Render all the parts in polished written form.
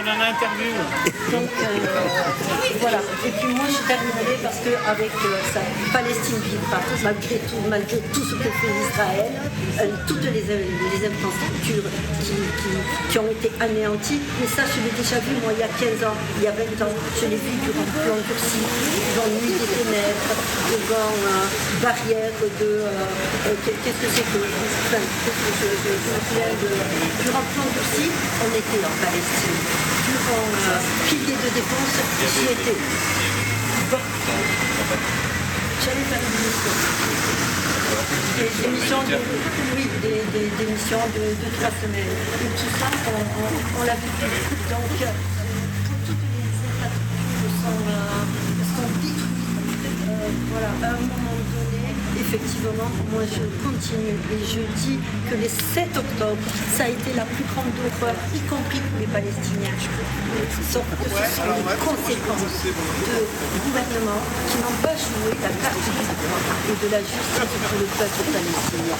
en interview. Donc voilà. Et puis moi je terminerai parce qu'avec ça, Palestine vivra malgré tout ce que fait Israël, toutes les infrastructures qui ont été anéanties. Mais ça je l'ai déjà vu moi il y a 15 ans, il y a 20 ans, je l'ai vu durant plan durci, devant Nuit des ténèbres, devant barrière de qu'est-ce que c'est que enfin, je me souviens de durant plan durci, on était en Palestine. Durant pilier de défense, j'y étais. Bon. J'allais faire une émission. Des missions des missions de 3 semaines. Et tout ça, on l'a vu. Donc, toutes les infrastructures sont détruites. Voilà, à un moment donné, effectivement, moi je continue et je dis que les 7 octobre, ça a été la plus grande horreur, y compris pour les Palestiniens. Ce sont les conséquences de gouvernements qui n'ont pas joué la carte du droit et de la justice pour le peuple palestinien.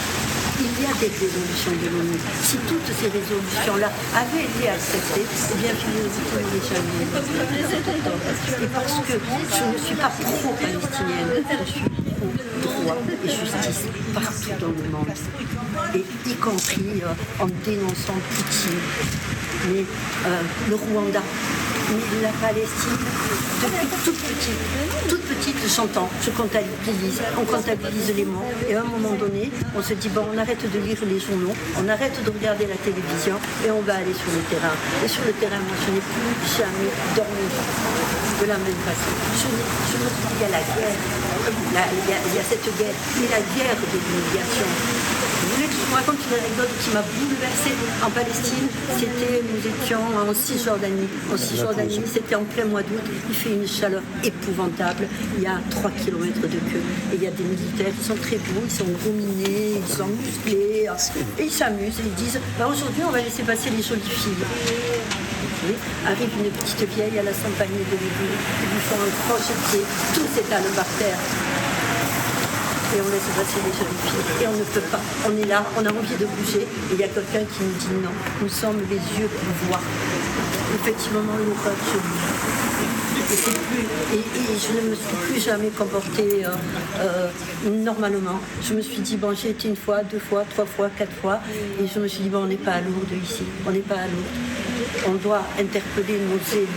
Il y a des résolutions de l'ONU. Si toutes ces résolutions-là avaient été acceptées, eh bien, figurez-vous qu'on n'aurait jamais eu le 7 octobre. Et parce que je ne suis pas pro-palestinienne, je suis pro-droit et justice partout dans le monde. Et y compris en dénonçant Poutine. Mais le Rwanda, mais la Palestine, depuis toute petite, j'entends, on comptabilise les mots, et à un moment donné, on se dit, bon, on arrête de lire les journaux, on arrête de regarder la télévision, et on va aller sur le terrain. Et sur le terrain, moi, je n'ai plus jamais dormi de la même façon. Je me dis, il y a la guerre, il y a cette guerre, et la guerre de l'humiliation. Vous voulez que je vous raconte une anecdote qui m'a bouleversée en Palestine? C'était, nous étions en Cisjordanie. En Cisjordanie, c'était en plein mois d'août. Il fait une chaleur épouvantable. Il y a 3 km de queue. Et il y a des militaires qui sont très beaux, ils sont gominés, ils sont musclés. Et ils s'amusent et ils disent aujourd'hui, on va laisser passer les jolies filles. Oui. Arrive une petite vieille à la campagne de l'église. Ils lui font un crochet, tout s'étale par terre. Et on laisse passer les jeunes filles. Et on ne peut pas. On est là, on a envie de bouger. Et il y a quelqu'un qui nous dit non. Nous sommes les yeux pour voir. Effectivement, l'horreur chez lui. Et je ne me suis plus jamais comportée normalement. Je me suis dit, bon, j'ai été 1 fois, 2 fois, 3 fois, 4 fois. Et je me suis dit, bon, on n'est pas à Lourdes ici. On n'est pas à Lourdes. On doit interpeller nos élus,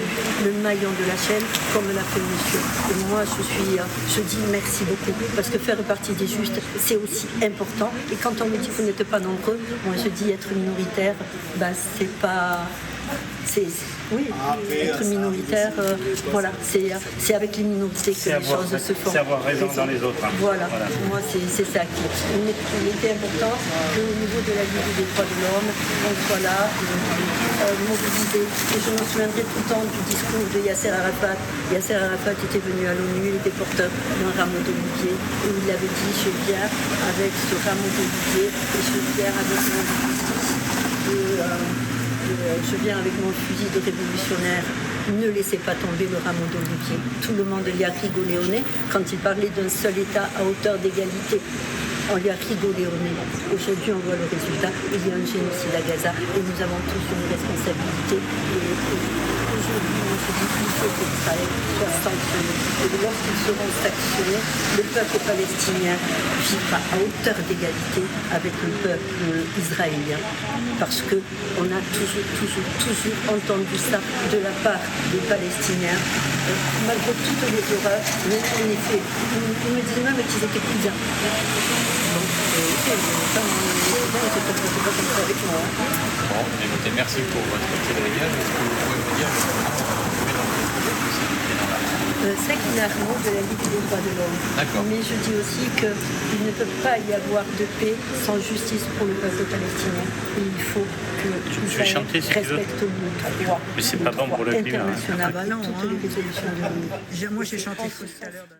le maillon de la chaîne, comme l'a fait monsieur. Et moi, je dis merci beaucoup, parce que faire partie des justes, c'est aussi important. Et quand on me dit que vous n'êtes pas nombreux, moi je dis être minoritaire, c'est pas... Oui, être minoritaire, voilà, c'est avec les minorités que les choses se font. C'est avoir raison dans les autres. Hein. Voilà, pour moi c'est ça qui il était important qu'au niveau de la Ligue des droits de l'homme, on soit là, mobilisé. Et je me souviendrai tout le temps du discours de Yasser Arafat. Yasser Arafat était venu à l'ONU, il était porteur d'un rameau d'olivier, et il avait dit je viens avec ce rameau d'olivier et je viens avec mon justice. Je viens avec mon fusil de révolutionnaire, ne laissez pas tomber le rameau d'olivier. Tout le monde lui a rigolé au nez quand il parlait d'un seul État à hauteur d'égalité. On lui a rigolé au nez. Aujourd'hui, on voit le résultat. Il y a un génocide à Gaza et nous avons tous une responsabilité. Aujourd'hui, on se dit qu'il faut qu'Israël soit sanctionné. Et lorsqu'ils seront sanctionnés, le peuple palestinien vivra à hauteur d'égalité avec le peuple israélien. Parce qu'on a toujours entendu ça de la part des Palestiniens. Malgré toutes les horreurs, mais en effet, ils me disaient même qu'ils étaient plus bien. Donc, c'est pas comme ça avec moi. Bon, écoutez, merci pour votre témoignage. Est-ce que vous pouvez me dire C'est qu'il a un mot de la Ligue des droits de l'homme. Mais je dis aussi qu'il ne peut pas y avoir de paix sans justice pour le peuple palestinien. Et il faut que Israël respecte le droit. Mais c'est pas bon pour le climat. International, toutes les résolutions de l'ONU. Moi j'ai chanté tout à l'heure.